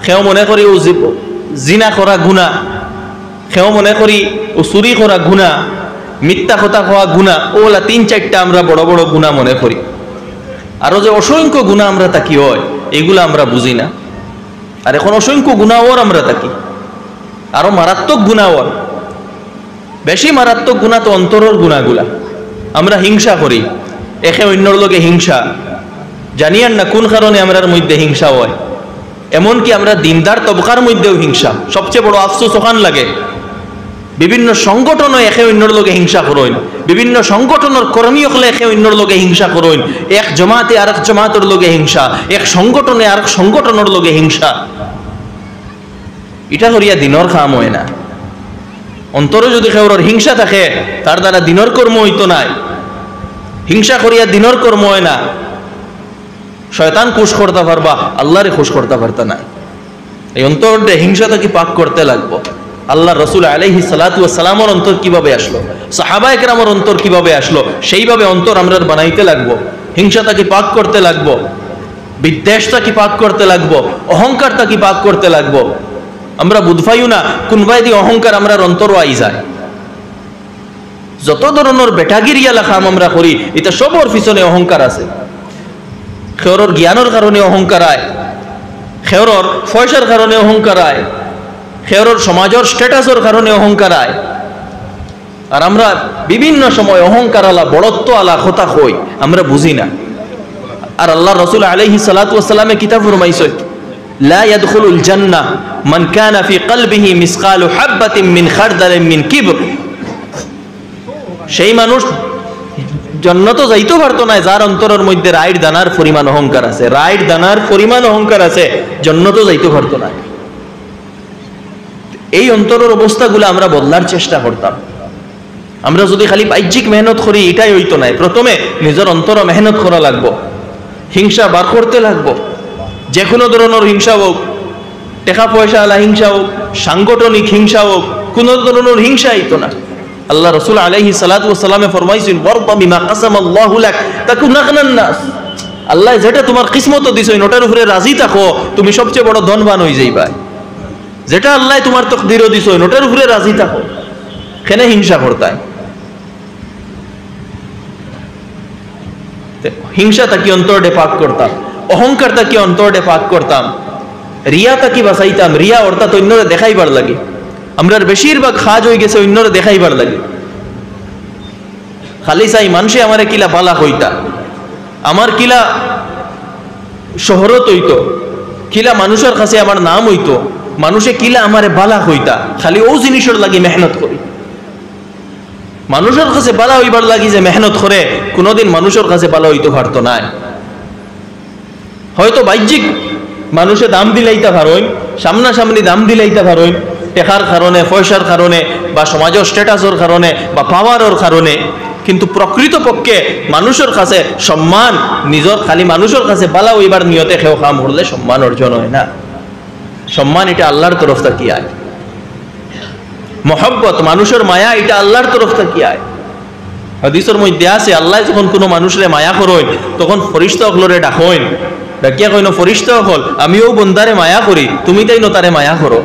সেও মনে করি ও জিনা করা গুণা, সেও মনে করি ও চুরি করা গুণা, মিথ্যা কথা খাওয়া গুণা, ওলা 3-4টা আমরা বড় বড় গুণা মনে করি। আরো যে অসংখ্য গুণা আমরা তাকি হয় এগুলো আমরা বুঝি না। আর এখন অসংখ্য গুণা ওর আমরা তাকি, আরো মারাত্মক গুণা ওর, বেশি মারাত্মক গুণা তো অন্তরের গুণাগুলা। আমরা হিংসা করি, একে অন্যর লোকে হিংসা, জানিয়ান না কোন কারণে আমরার মধ্যে হিংসা হয়। এমনকি আমরা দিনদার তবকার মধ্যেও হিংসা। সবচেয়ে বড় আফসোস ওখান লাগে, বিভিন্ন সংগঠনও একে অন্যর লোকে হিংসা করইন, বিভিন্ন সংগঠনের কর্মী হলে একে অন্যর লোকে হিংসা করইন, এক জমাতে আর এক জমাতের লোকে হিংসা, এক সংগঠনে আর এক সংগঠনের লোকে হিংসা। এটা করিয়া দিনর কাম হয় না। অন্তরে যদি কেউর হিংসা থাকে তার দ্বারা দিনর কর্ম হইতো নাই। হিংসা করিয়া দিনর কর্ম হয় না। শয়তান খুশ করতে পারবা, আল্লাহরে খুশ করতে পারতা না। এই অন্তরে হিংসাটা কি পাক করতে লাগবো। আল্লাহ রসুল আলাইহিস সালাতু ওয়াস সালামের অন্তর কিভাবে আসলো, সাহাবায়ে কেরামের অন্তর কিভাবে আসলো, সেইভাবে অন্তর আমরা বানাইতে লাগবো। হিংসাটা কি পাক করতে লাগবো, বিদ্বেষটা কি পাক করতে লাগবো, অহংকারটা কি পাক করতে লাগবো। আমরা বুঝপাইও না কোনবাই দিয়ে অহংকার আমরা অন্তরও আই যায়। যত ধরনের বেটাগিরিয়া লেখাম আমরা করি, এটা সবর পিছনে অহংকার আছে। খেওরর জ্ঞানের কারণে অহংকার আয়, খেওরর পয়সার কারণে অহংকার আয়, খেওরর সমাজের স্ট্যাটাসের কারণে অহংকার আয়। আর আমরা বিভিন্ন সময় অহংকার আলা, বড়ত্ব আলা কথা কই, আমরা বুঝি না। আর আল্লাহ রসুল আলাইহিস সালাতু ওয়াস সালামে কিতাব ফরমাইছে, লা ইয়াদখুলুল জান্নাহ মান কানা ফি কলবিহি মিসকালু হাববাতিন মিন খারদালিন মিন কিবর। সেই মানুষ জান্নাত যাইতে পারতো না যার অন্তরের মধ্যে রাইট দানার পরিমাণ অহংকার আছে। রাইট দানার পরিমাণ অহংকার আছে, জান্নাত যাইতে পারতো না। এই অন্তরের অবস্থাগুলো আমরা বদলার চেষ্টা করতাম। আমরা যদি খালি বাহ্যিক মেহনত করি এটাই হইতো না। প্রথমে নিজের অন্তর মেহনত করা লাগবো, হিংসা বার করতে লাগবো। যে কোনো ধরনের হিংসা হোক, টাকা পয়সা আলা হিংসা হোক, সাংগঠনিক হিংসা হোক, কোন ধরনের হিংসা হইতো না। আল্লাহ রসুল আলাইহিস সালাতু ওয়াস সালামে ফরমাইছেন, ওয়ারদা বিমা কাসামাল্লাহু লাক তাকুন আগনান নাস। আল্লাহ যেটা তোমার কিসমত দিছেন ওটার উপরে রাজি থাকো, তুমি সবচেয়ে বড় ধনবান হয়ে যাইবা। যেটা আল্লাহ তোমার তকদিরও দিছেন ওটার উপরে রাজি থাকো, কেনে হিংসা করতাই। হিংসাটা কি অন্তরে পাক করতাম, অহংকারটা কি অন্তরে পাক করতাম, রিয়াটা কি বাঁচাইতাম। রিয়া অর্থাৎ অন্যরে দেখাইবার লাগে। আমরা বেশিরভাগ খাজ হয়ে গেছে অন্যরে দেখাইবার লাগে। খালি চাই মানুষে আমারে কিলা বালা হইতা, আমার কিলা শহরত হইতো, কিলা মানুষের কাছে আমার নাম হইতো, মানুষে কিলা আমারে বালা হইতা। খালি ও জিনিসের লাগি মেহনত করি। মানুষের কাছে বালা হইবার লাগি যে মেহনত করে, কোনোদিন মানুষের কাছে বালা হইতে পারতো না। হয়তো বাহ্যিক মানুষে দাম দিলাইতে পারেন, সামনাসামনি দাম দিলাইতে পারেন, টেকার কারণে, পয়সার কারণে, বা সমাজের স্ট্যাটাসের কারণে, বা পাওয়ারের কারণে। কিন্তু প্রকৃতপক্ষে মানুষের কাছে সম্মান, নিজের খালি মানুষের কাছে বালা হইবার নিয়তে কেউ কাম করলে সম্মান অর্জন হয় না। সম্মান এটা আল্লাহর তরফ থেকে আয়। মহব্বত, মানুষের মায়া, এটা আল্লাহর তরফ থেকে আয়। হাদিসের মধ্যে আছে, আল্লাহ যখন কোনো মানুষরে মায়া করেন তখন ফরিস্তা হলরে ডাকেন, ডাকিয়া কইন, ফরিস্তা হল আমিও বন্দারে মায়া করি, তুমি তাই ন তারে মায়া করো।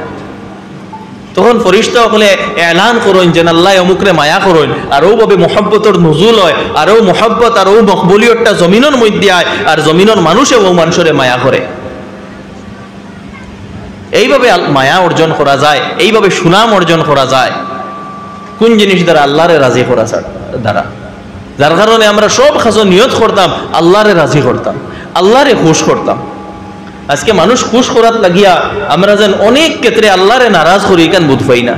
তখন ফরিস্তা হলে এলান করেন যে আল্লাহ অমুকরে মায়া করেন, আরও ভাবে মহব্বতর নজুল হয়, আরও মহব্বত আরও মকবুলিয়তটা জমিনের মধ্যে আয়, আর জমিনের মানুষে ও মানুষরে মায়া করে। এইভাবে মায়া অর্জন করা যায়, এইভাবে সুনাম অর্জন করা যায়। কোন জিনিস দ্বারা? আল্লাহরে রাজি করা দ্বারা। যার কারণে আমরা সব কাজ নিয়ত করতাম আল্লাহরে রাজি করতাম, আল্লাহরে খুশ করতাম। আজকে মানুষ খুশ করার লাগিয়া আমরা যেন অনেক ক্ষেত্রে আল্লাহরে নারাজ করি, কেন বুঝ পাই না।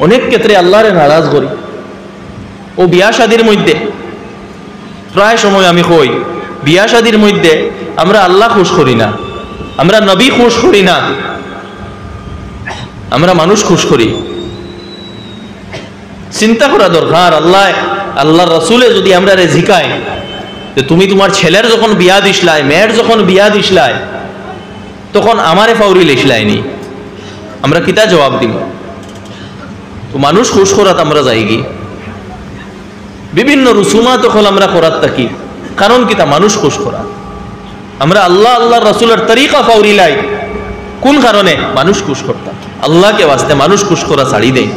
অনেক ক্ষেত্রে আল্লাহরে নারাজ করি। ও বিয়া শাদির মধ্যে প্রায় সময় আমি কই, বিয়া শাদির মধ্যে আমরা আল্লাহ খুশ করি না, আমরা নবী খুশ করি না, আমরা মানুষ খুশ করি। চিন্তা করা দরকার। আল্লাহ রসুলে যদি আমরা জিকাই যে তুমি তোমার ছেলের যখন বিয়া দিসলাই, মেয়ের যখন বিয়া দিসলাই, তখন আমারে ফাউরি লিসলাইনি, আমরা কিতা জবাব দিব? তো মানুষ খুশ করাত আমরা যাইগি, বিভিন্ন রুসুমা তখন আমরা করাত থাকি। কারণ কিতা? মানুষ খুশ করা। আমরা আল্লাহ রসুলের তরিকা ফাউরি লাই, কোন কারণে? মানুষ খুশ করতাম। আল্লাহকে বাঁচতে মানুষ খুশ করা ছাড়ি দেয়,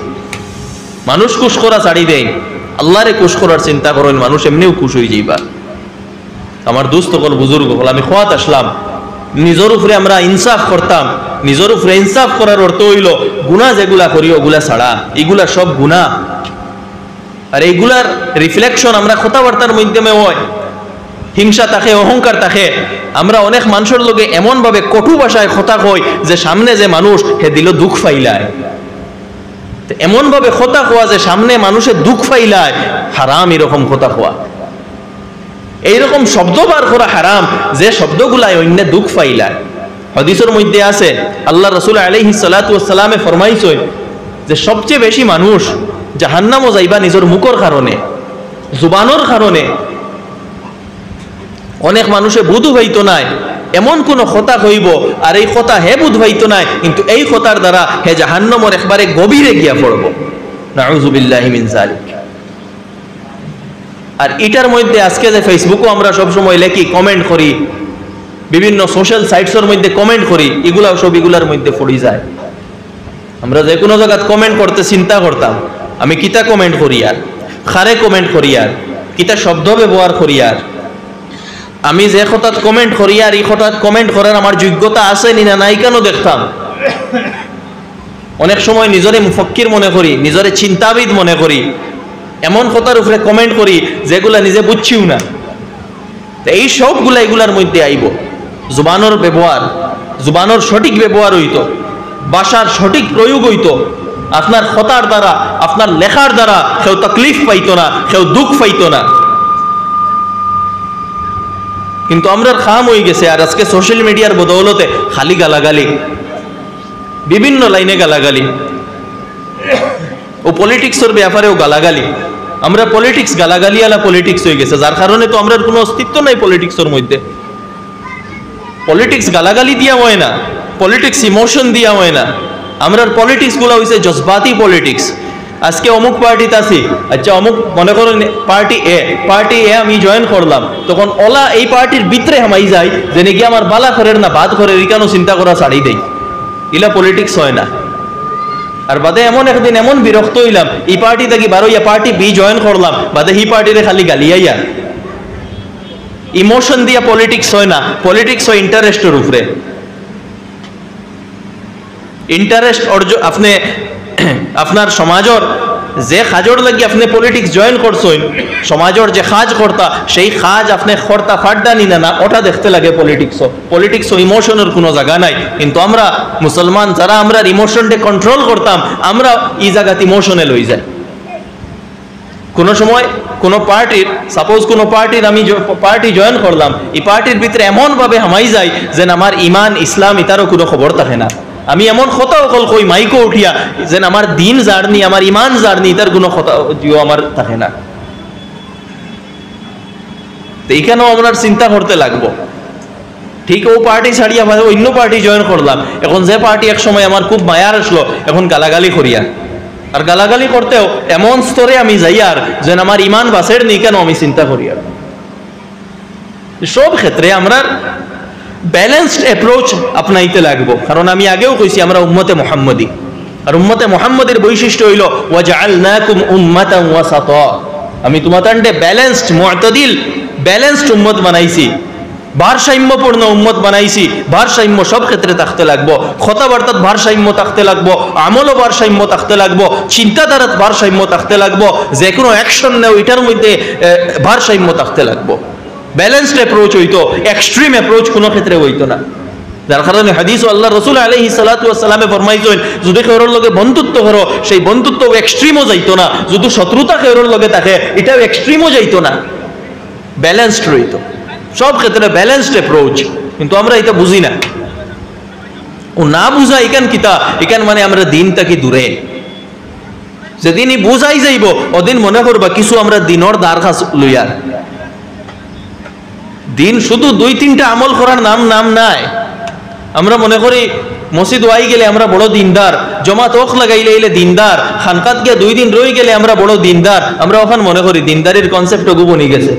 মানুষ খুশ করা ছাড়ি দেয়। আল্লাহরে খুশ করার চিন্তা করেন, মানুষ এমনিও খুশ হয়ে যাইবা। আমার দোস্ত হল, বুজুর্গ হল, আমি খোয়াত আসলাম, নিজের উপরে আমরা ইনসাফ করতাম। নিজের উপরে ইনসাফ করার অর্থ হইল গুনাহ যেগুলা করি ওগুলা ছাড়া, এগুলা সব গুনাহ। আর এইগুলার রিফ্লেকশন আমরা কথাবার্তার মাধ্যমে হয়। হিংসা থাকে, অহংকার থাকে। আমরা অনেক মানুষের লগে এমন ভাবে কটু ভাষায় কথা কই যে সামনে যে মানুষ হে দিল দুঃখ ফাইলায়। এমন ভাবে কথা কোয়া যে সামনে মানুষের দুঃখ ফাইলায়, হারাম এরকম কথা কোয়া। এইরকম শব্দ বার করা হারাম যে শব্দগুলায় অন্য দুঃখ ফাইলায়। হাদিসের মধ্যে আছে, আল্লাহ রাসূল আলাইহিস সালাতু ওয়াস সালামে ফরমাইছেন যে সবচেয়ে বেশি মানুষ জাহান্নামে যাইবা নিজের মুখের কারণে, জুবানের কারণে। অনেক মানুষে বুধ হইতো নাই, এমন কোন কথা হইব আর এই কথা হে বুধ হইতো নাই, কিন্তু এই কথার দ্বারা হে জাহান্নামের একবারে গভীরে গিয়া পড়ব। নাউযুবিল্লাহি মিন যালিক। আর এটার মধ্যে আজকে যে ফেসবুকও আমরা সব সময় লেখি, কমেন্ট করি, বিভিন্ন সোশ্যাল সাইটসের মধ্যে কমেন্ট করি, এগুলাও সব এগুলার মধ্যে পড়ে যায়। আমরা যে কোনো জায়গায় কমেন্ট করতে চিন্তা করতাম, আমি কিতা কমেন্ট করি আর খারে কমেন্ট করি আর কিতা শব্দ ব্যবহার করি আর আমি যে কথাত কমেন্ট করি আর এই কথাত কমেন্ট করার আমার যোগ্যতা আছে নি না নাই কেন দেখতাম। অনেক সময় নিজরে মুফক্কির মনে করি, নিজরে চিন্তাবিদ মনে করি, এমন কথার উপরে কমেন্ট করি যেগুলা নিজে বুঝছিও না। এই সবগুলা এগুলার মধ্যে আইব। জুবানের ব্যবহার, জুবানের সঠিক ব্যবহার হইতো, ভাষার সঠিক প্রয়োগ হইতো। আপনার কথার দ্বারা, আপনার লেখার দ্বারা কেউ তকলিফ পাইতো না, কেউ দুঃখ পাইতো না। কিন্তু আমরা খাম হয়ে গেছে। আর আজকে সোশ্যাল মিডিয়ার বদৌলতে খালি গালাগালি, বিভিন্ন লাইনে গালাগালি, ও পলিটিক্সের ব্যাপারেও গালাগালি। আমরা পলিটিক্স গালাগালি আলা পলিটিক্স হয়ে গেছে, যার কারণে তো আমরা কোনো অস্তিত্ব নাই পলিটিক্সের মধ্যে। পলিটিক্স গালাগালি দিয়া হয় না, পলিটিক্স ইমোশন দিয়া হয় না। আমরা পলিটিক্স গুলা হয়েছে জজবাতি পলিটিক্স। আজকে অমুক পার্টিতে আছি, আচ্ছা অমুক মনে করেন পার্টি এ আমি জয়েন করলাম, তখন ওলা এই পার্টির ভিতরে হামাই যায় যে নাকি আমার বালা করের না বাদ করে কেন চিন্তা করা ছাড়ি দেয়। ইলা পলিটিক্স হয় না। আর বাদে এমন একদিন এমন বিরক্ত হইলাম, এই পার্টি থেকে বারোইয়া পার্টি বি জয়েন করলাম, বাদে এই পার্টিরে খালি গালিয়াইয়া। ইমোশন দিয়া পলিটিক্স হয় না, পলিটিক্স হয় ইন্টারেস্টের উপরে। ইন্টারেস্ট অর্জন আপনি আপনার সমাজের যে কাজর লাগি আপনি পলিটিক্স জয়েন করছেন, সমাজের যে কাজ করতা সেই কাজ আপনি করতা ফাড্ডা নিনা না, ওটা দেখতে লাগে পলিটিক্স ইমোশনের কোনো জায়গা নাই। কিন্তু আমরা মুসলমান যারা আমরা ইমোশনটা কন্ট্রোল করতাম, আমরা এই জায়গাতে ইমোশনে লই যাই। কোনো সময় কোনো পার্টির, সাপোজ কোনো পার্টির আমি পার্টি জয়েন করলাম, এই পার্টির ভিতরে এমনভাবে হামাই যায় যেন আমার ইমান ইসলাম ইতারও কোনো খবর থাকে না। আমি এমন কথা অকল কই মাইকো উঠিয়া যেন আমার দিন জার্নি, আমার ইমান জার্নি তার কোনো কথা আমার থাকে না। তো এইখানেও আমরা চিন্তা করতে লাগবো। ঠিক ও পার্টি ছাড়িয়া অন্য পার্টি জয়েন করলাম, এখন যে পার্টি এক সময় আমার খুব মায়ার আসলো, এখন গালাগালি করিয়া। আর গালাগালি করতেও এমন স্তরে আমি যাই আর যেন আমার ইমান বাসের নেই কেন আমি চিন্তা করি। আর সব ক্ষেত্রে আমরা ব্যালেন্সড অ্যাপ্রোচ আপনাইতে লাগবো। কারণ আমি আগেও কইছি আমরা উম্মতে মুহাম্মদী, আর উম্মতে মুহাম্মদের বৈশিষ্ট্য হইল ওয়াজআলনাকুম উম্মাতান ওয়াসাতা, আমি তোমাদের ব্যালেন্সড মুতাদিল ব্যালেন্সড উম্মত বানাইছি, ভারসাম্যপূর্ণ উম্মত বানাইছি। ভারসাম্য সব ক্ষেত্রে থাকতে লাগবো, কথাবার্তার ভারসাম্য থাকতে লাগবো, আমলও ভারসাম্য থাকতে লাগবো, চিন্তাধারার ভারসাম্য থাকতে লাগবো, যে কোনো অ্যাকশন নেও এটার মধ্যে ভারসাম্য থাকতে লাগবো। ব্যালেন্সড অ্যাপ্রোচ হইতো, এক্সট্রিম অ্যাপ্রোচ কোনো ক্ষেত্রে হইতো না। যার কারণে হাদিস আল্লাহ রাসূল আলাইহিস সালাতু ওয়াস সালামে ফরমাইছেন, যদি কারোর লগে বন্ধুত্ব করো সেই বন্ধুত্ব এক্সট্রিমও যাইতো না, যদি শত্রুতা কারোর লগে থাকে এটাও এক্সট্রিমও যাইতো না, ব্যালেন্সড রইতো। সব ক্ষেত্রে ব্যালেন্সড অ্যাপ্রোচ। কিন্তু আমরা এটা বুঝি না, ও না বুঝা এখান কিতা, এখান মানে আমরা দিনটা কি দূরে। যেদিনই বুঝাই যাইব ওদিন মনে করবা কিছু আমরা দিনর দ্বার কাছ লইয়ার। দিন শুধু 2-3টা আমল করার নাম নাই। আমরা মনে করি মসজিদ ওয়াই গেলে আমরা বড় দিনদার, জমাত ওখ লাগাইলে এলে দিনদার, খানকাত গিয়ে 2 দিন রই গেলে আমরা বড় দিনদার। আমরা ওখান মনে করি দিনদারির কনসেপ্ট ওগু বনি গেছে।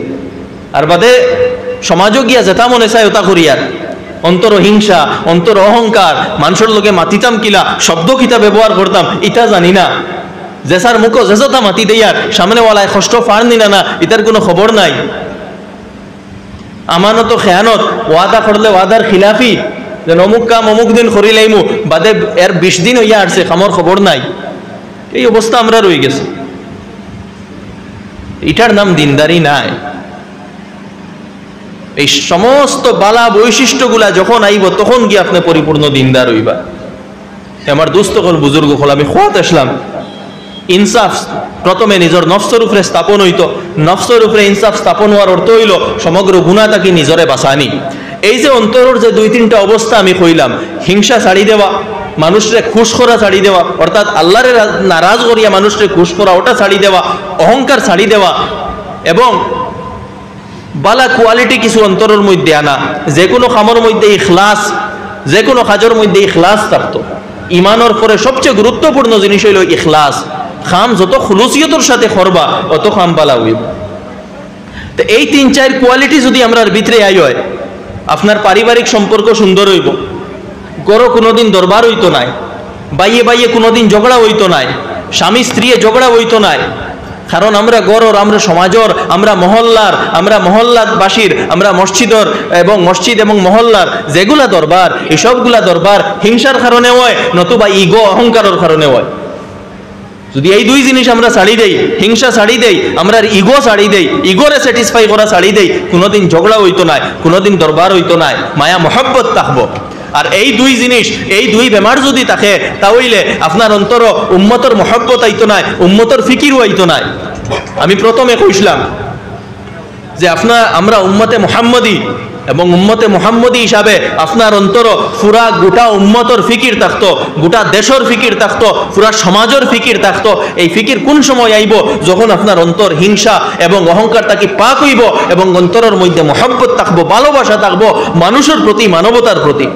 আর বাদে সমাজও গিয়া যেটা মনে চায় ওটা করি। আর অন্তর হিংসা, অন্তর অহংকার, মানুষের লোকে মাতিতাম কিলা, শব্দ কিতা ব্যবহার করতাম ইটা জানি না। জেসার মুখ জেসতা মাতি দেয়ার সামনেওয়ালায় কষ্ট ফার নিনা না, ইটার কোনো খবর নাই। আমানত খেয়ানত, ওয়াদা করলে ওয়াদার খিলাফি, যে অমুক কাম অমুক দিন করিলাইমু, বাদে এর 20 দিন হইয়া আসছে, খামর খবর নাই। এই অবস্থা আমরা রয়ে গেছি। এটার নাম দিনদারি নাই। এই সমস্ত বালা বৈশিষ্ট্যগুলা যখন আইব তখন গিয়ে আপনি পরিপূর্ণ দিনদার হইবা। আমার দোস্ত হল, বুজুর্গ হল, আমি খোয়াত আসলাম, ইনসাফ প্রথমে নিজের নফসের উপরে স্থাপন হইতো। নফসের উপরে ইনসাফ স্থাপন হওয়ার অর্থ হইল সমগ্র গুনাহ তাকে নিজরে বাঁচানি। এই যে অন্তরের যে 2-3টা অবস্থা আমি কইলাম, হিংসা ছাড়ি দেওয়া, মানুষরে খুশ করা ছাড়ি দেওয়া, অর্থাৎ আল্লাহরে নারাজ করিয়া মানুষরে খুশ করা ওটা ছাড়ি দেওয়া, অহংকার ছাড়ি দেওয়া, এবং বালা কোয়ালিটি কিছু অন্তরের মধ্যে আনা। যে কোনো কামের মধ্যে ইখলাস, যে কোনো কাজের মধ্যে ইখলাস থাকতো। ইমানের পরে সবচেয়ে গুরুত্বপূর্ণ জিনিস হইল ইখলাস। খাম যত খুলুসিয়তের সাথে করবা অত খাম বালা হইব। তো এই 3-4 কোয়ালিটি যদি আমরা ভিতরে আই হয়, আপনার পারিবারিক সম্পর্ক সুন্দর হইব, গড় কোনোদিন দরবার হইতো নাই, বাইয়ে বাইয়ে কোনোদিন ঝগড়া হইতো নাই, স্বামী স্ত্রী ঝগড়া হইতো নাই। কারণ আমরা গড়র, আমরা সমাজর, আমরা মহল্লার, আমরা মহল্লাবাসীর, আমরা মসজিদর এবং মসজিদ এবং মহল্লার যেগুলা দরবার, এই সবগুলা দরবার হিংসার কারণে হয়, নতুবা ইগো অহংকারের কারণে হয়। যদি এই 2 জিনিস আমরা ছাড়ি দেই, হিংসা ছাড়ি দেই, আমরা ইগো ছাড়ি দেই, ইগোরে স্যাটিসফাই করা ছাড়ি দেই, কোনোদিন ঝগড়া হইতো নাই, কোনোদিন দরবার হইতো নাই, মায়া মহব্বত থাকবো। আর এই 2 জিনিস, এই 2 বেমার যদি থাকে, তাহলে আপনার অন্তর উম্মতর মহব্বত আইতো নাই, উম্মতর ফিকিরও আইতো নাই। আমি প্রথমে কইছিলাম যে আমরা উম্মতে মুহাম্মদী, এবং উম্মতে মুহাম্মদী হিসাবে আপনার অন্তর পুরা গোটা উম্মতর ফিকির থাকতো, গোটা দেশের ফিকির থাকতো, পুরা সমাজের ফিকির থাকতো। এই ফিকির কোন সময় আইব? যখন আপনার অন্তর হিংসা এবং অহংকার তাকে পাক হইব, এবং অন্তরের মধ্যে মহব্বত থাকবো, ভালোবাসা থাকবো মানুষের প্রতি, মানবতার প্রতি।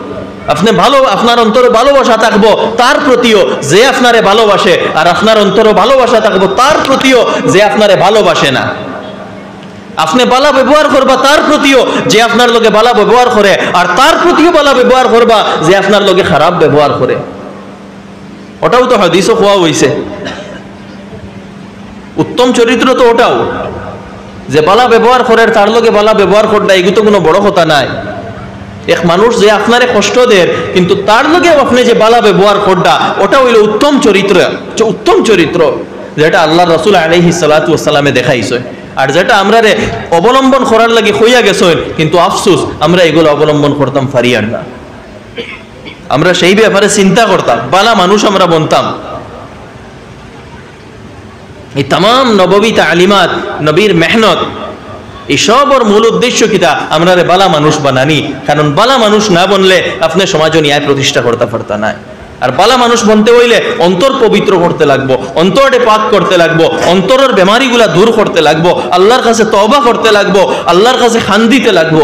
আপনি ভালো, আপনার অন্তরে ভালোবাসা থাকবো তার প্রতিও যে আপনারে ভালোবাসে, আর আপনার অন্তরে ভালোবাসা থাকবো তার প্রতিও যে আপনারে ভালোবাসে না। আপনি বালা ব্যবহার করবা তার প্রতিও যে আপনার লোকে বালা ব্যবহার করে, আর তার প্রতিও বালা ব্যবহার করবা যে আপনার লোকে খারাপ ব্যবহার করে। ওটাও তো হাদিসও হওয়া হইছে। উত্তম চরিত্র তো ওটাও, যে বালা ব্যবহার করে তার লোকে বালা ব্যবহার করটা, এগুলো তো কোনো বড় কথা নাই। এক মানুষ যে আপনারে কষ্ট দেয় কিন্তু তার লোকেও আপনি যে বালা ব্যবহার করটা, ওটা হইল উত্তম চরিত্র। উত্তম চরিত্র যেটা আল্লাহ রাসূল আলাইহিস সালাতু ওয়াস সালামে দেখাইছে, আর যেটা আমরা অবলম্বন করার লাগে হইয়া গেছে, কিন্তু আফসোস আমরা এগুলো অবলম্বন করতাম ফারিয়ার না। আমরা সেই ব্যাপারে চিন্তা করতাম, বালা মানুষ আমরা বনতাম। এই তাম নববী তালিমাত, নবীর মেহনত, এই সবর মূল উদ্দেশ্য কিতা? আমরা বালা মানুষ বানানি। কারণ বালা মানুষ না বনলে আপনি সমাজ ন্যায় প্রতিষ্ঠা করতে পারতা না। আর বালা মানুষ বনতে হইলে অন্তর পবিত্র করতে লাগবো, অন্তরে পাক করতে লাগবো, অন্তরের বেমারিগুলা দূর করতে লাগবো, আল্লাহর কাছে তওবা করতে লাগবো, আল্লাহর কাছে খান দিতে লাগবো।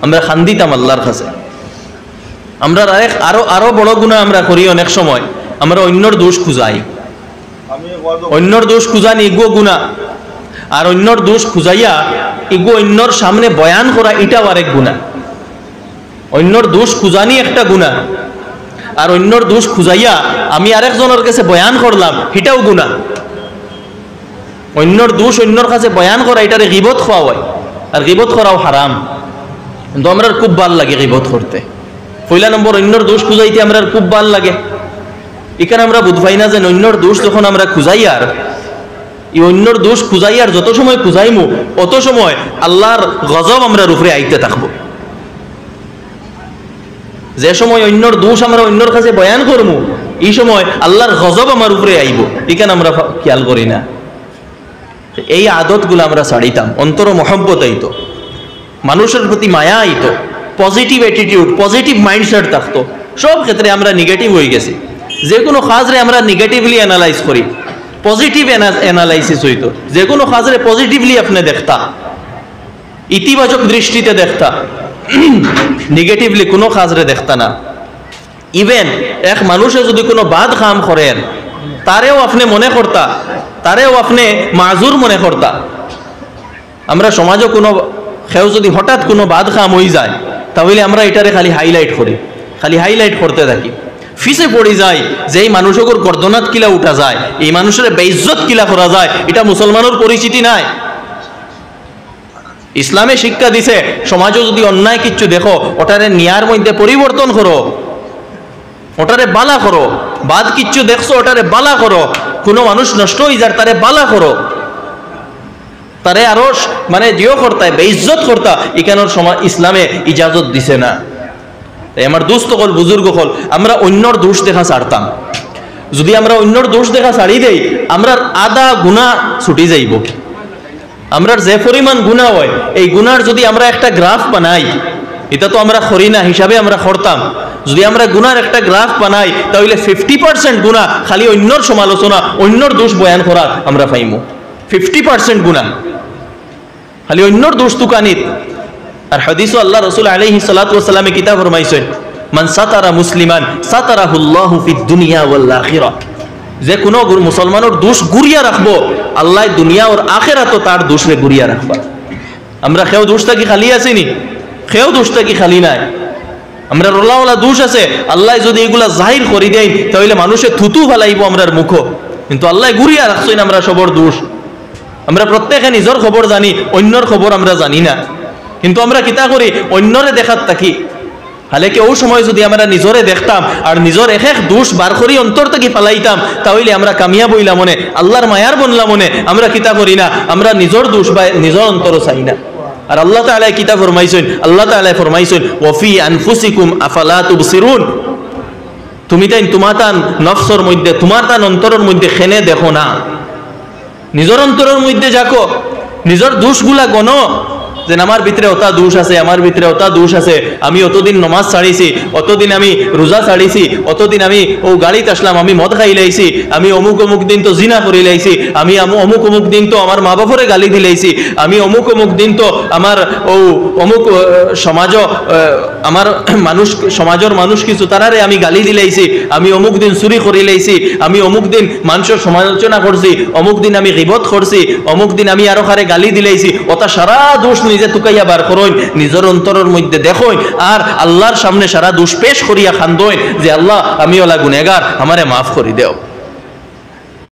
আমরা খান দিতাম আল্লাহর কাছে। আমরা আরো বড় গুনাহ আমরা করি অনেক সময়, আমরা অন্যর দোষ খুঁজাই। অন্যর দোষ খুঁজানি ইগো গুনাহ, আর অন্যর দোষ খুঁজাইয়া ইগো অন্যর সামনে বয়ান করা, এটাও আরেক গুনাহ। অন্যর দোষ খুঁজানি একটা গুনাহ, আর অন্যর দোষ খুঁজাইয়া আমি আরেকজনের কাছে বয়ান করলাম, এটাও গুনাহ। অন্যর দোষ অন্যর কাছে বয়ান করা, এটারে গীবত খাওয়া হয়, আর গীবত করাও হারাম। কিন্তু আমরা খুব ভাল লাগে গীবত করতে। পয়লা নম্বর, অন্যর দোষ খুঁজাইতে আমরা খুব ভাল লাগে। এখানে আমরা বুঝবাই না যে অন্যর দোষ যখন আমরা খুঁজাই, আর এই অন্যর দোষ খুঁজাইয়ার যত সময় খুঁজাইমু অত সময় আল্লাহর গজব আমরা উপরে আইতে থাকবো। যে সময় অন্যর দোষ আমরা অন্যর কাছে বয়ান করবো, এই সময় আল্লাহর গজব আমার উপরে আইব। এখানে আমরা খেয়াল করি না। এই আদতগুলো আমরা ছাড়িতাম, অন্তর মহব্বত আইতো, মানুষের প্রতি মায়া আইতো, পজিটিভ অ্যাটিটিউড, পজিটিভ মাইন্ডসেট থাকতো। সব ক্ষেত্রে আমরা নেগেটিভ হয়ে গেছি। যে কোনো কাজরে আমরা নেগেটিভলি অ্যানালাইজ করি, পজিটিভ অ্যানালাইসিস হইতো। যে কোনো কাজরে পজিটিভলি আপনি দেখতা, ইতিবাচক দৃষ্টিতে দেখতা, নেগেটিভলি কোনো কাজরে দেখতা না। ইভেন এক মানুষে যদি কোনো বাদ কাম করেন, তারেও আপনি মনে করতা, তারেও আপনি মাজুর মনে করতা। আমরা সমাজে কোনো কেউ যদি হঠাৎ কোনো বাদ কাম হয়ে যায়, তাহলে আমরা এটারে খালি হাইলাইট করি, খালি হাইলাইট করতে থাকি। ফিসে পড়ে যায় যে এই মানুষের গর্দনাত কিলা উঠা যায়, এই মানুষের বেইজ্জত কিলা করা যায়, এটা মুসলমানের পরিচিতি নাই। ইসলামে শিক্ষা দিছে সমাজে যদি অন্যায় কিচ্ছু দেখো ওটারে নিয়ার মধ্যে পরিবর্তন করো, ওটারে বালা করো। বাদ কিচ্ছু দেখছো ওটারে বালা করো। কোনো মানুষ নষ্ট হয়ে যার তারে বালা করো, তারে আরো মানে জিও করতায় বেইজ্জত করতা, এখানোর সময় ইসলামে ইজাজত দিছে না। আমার দোস্ত হল বুজুর্গ হল, আমরা অন্যর দোষ দেখা ছাড়তাম। যদি আমরা অন্যর দোষ দেখা ছাড়ি দেই আমরা আদা গুনাহ ছুটি যাইব। আমরা যে পরিমাণ গুনাহ হয় এই গুনার যদি আমরা একটা গ্রাফ বানাই, এটা তো আমরা করি না হিসাবে আমরা করতাম, যদি আমরা গুনার একটা গ্রাফ বানাই তাহলে 50% গুনাহ খালি অন্যর সমালোচনা, অন্যর দোষ বয়ান করা আমরা পাইমু। 50% গুনাহ খালি অন্যর দোষ তুকানিত। আর হাদিসও আল্লাহ রাসূল আলাইহিস সালাতু ওয়াস সালামে কিতাব ফরমাইছেন, মান সাতারা মুসলিমান সাতারাহুল্লাহু ফিদ দুনিয়া ওয়াল আখিরাহ। যে কোনো মুসলমানের দোষ গুরিয়া রাখবো, আল্লাহ দুনিয়া ওর আখিরাতও তার দোষে গুরিয়া রাখবা। আমরা কেউ দোষটা কি খালি আসিনি? কেউ দোষটা কি খালি নাই? আমরা রোলাওয়ালা দোষ আছে, আল্লাহ যদি এগুলা জাহির করে দেয় তাহলে মানুষে থুতু ফেলাইব আমরার মুখ, কিন্তু আল্লাহ গুরিয়া রাখছেন আমরা সবর দোষ। আমরা প্রত্যেকে নিজের খবর জানি, অন্যর খবর আমরা জানি না। কিন্তু আমরা কিতা করি অন্যরে দেখাত থাকি। হালেকে ওই সময় যদি আমরা নিজরে দেখতাম আর নিজর এক এক দোষ বার করি অন্তর থেকে পালাইতাম তাহলে আমরা কামিয়াব হইলাম মনে, আল্লাহর মায়ার বনলাম মনে। আমরা কিতা করি না, আমরা নিজর দোষ বা নিজর অন্তর চাই না। আর আল্লাহ তাআলা কিতা ফরমাইছেন, আল্লাহ তাআলা ফরমাইছেন ওয়াফি আনফুসিকুম আফালা তুবসিরুন। তুমি তাই তোমার তান নফসর মধ্যে, তোমার তান অন্তরের মধ্যে খেনে দেখো না, নিজর অন্তরের মধ্যে যাকো, নিজর দোষগুলা গনো, যে আমার ভিতরে ওটা দোষ আছে, আমার ভিতরে ওটা দোষ আছে, আমি অতদিন নমাজ ছাড়িছি, অতদিন আমি রোজা ছাড়িছি, অতদিন আমি ও গাড়িতে আসলাম, আমি মদ খাই লাইছি, আমি অমুক অমুক দিন তো জিনা করে লাইছি, আমি অমুক অমুক দিন তো আমার মা বাপরে গালি দিলাইছি, আমি অমুক অমুক দিন তো আমার ও অমুক সমাজ আমার মানুষ সমাজের মানুষ কিছু তারারে আমি গালি দিলাইছি, আমি অমুক দিন চুরি করে লাইছি, আমি অমুক দিন মানুষের সমালোচনা করছি, অমুক দিন আমি গীবত করছি, অমুক দিন আমি আরো কারে গালি দিলাইছি। ওটা সারা দোষ নিজে তুকাইয়া বার করইন, নিজের অন্তরের মধ্যে দেখইন আর আল্লাহর সামনে সারা দোষ পেশ করিয়া খান্দইন যে আল্লাহ আমি ওলা গুনেগার, আমারে মাফ করি দেও।